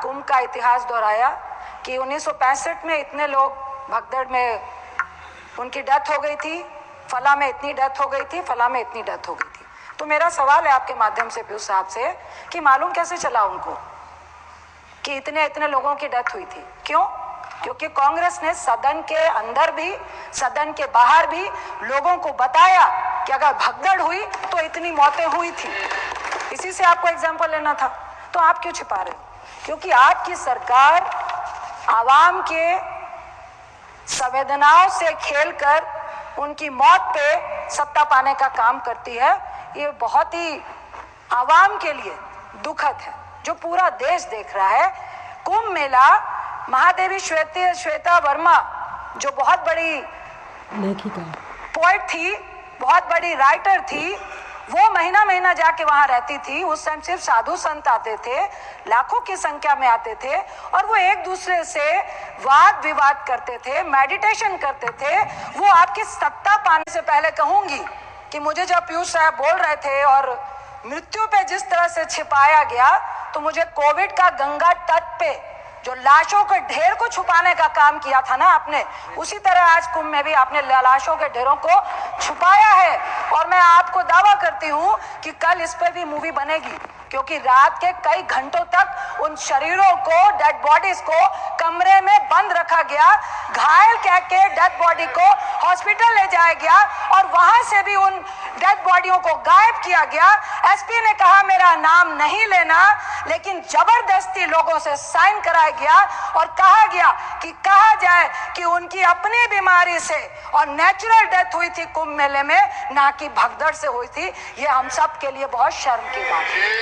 कुंभ का इतिहास दोहराया कि 1965 में इतने लोग भगदड़ में उनकी डेथ हो गई थी, फला में इतनी डेथ हो गई थी, फला में इतनी डेथ हो गई थी। तो मेरा सवाल है आपके माध्यम से पीयूष साहब से कि मालूम कैसे चला उनको कि इतने इतने लोगों की डेथ हुई थी? क्यों? क्योंकि कांग्रेस ने सदन के अंदर भी सदन के बाहर भी लोगों को बताया कि अगर भगदड़ हुई तो इतनी मौतें हुई थी। इसी से आपको एग्जाम्पल लेना था, तो आप क्यों छिपा रहे हो? क्योंकि आपकी सरकार आवाम के संवेदनाओं से खेलकर उनकी मौत पे सत्ता पाने का काम करती है। ये बहुत ही आवाम के लिए दुखद है, जो पूरा देश देख रहा है। कुंभ मेला, महादेवी श्वेता वर्मा जो बहुत बड़ी लेखिका पोएट थी, बहुत बड़ी राइटर थी, वो महीना महीना जाके वहां रहती थी। उस टाइम सिर्फ साधु संत आते थे, लाखों की संख्या में आते थे और वो एक दूसरे से वाद विवाद करते थे, मेडिटेशन करते थे। वो आपकी सत्ता पाने से पहले कहूंगी कि मुझे जब पीयूष साहब बोल रहे थे और मृत्यु पे जिस तरह से छिपाया गया, तो मुझे कोविड का गंगा तट पे जो लाशों के ढेर को छुपाने का काम किया था ना आपने, उसी तरह आज कुंभ में भी आपने लाशों के ढेरों को छुपाया है। और मैं आपको दावा करती हूँ कि कल इस पे भी मूवी बनेगी, क्योंकि रात के कई घंटों तक उन शरीरों को, डेड बॉडीज को कमरे में बंद रखा गया, घायल कह के डेड बॉडी को हॉस्पिटल ले जाया गया और वहां से भी उन डेड बॉडियों को गायब किया गया। एसपी ने कहा मेरा नाम नहीं लेना, लेकिन जबरदस्ती लोगों से साइन कराया गया और कहा गया कि कहा जाए कि उनकी अपनी बीमारी से और नेचुरल डेथ हुई थी कुंभ मेले में, ना कि भगदड़ से हुई थी। ये हम सब के लिए बहुत शर्म की बात है।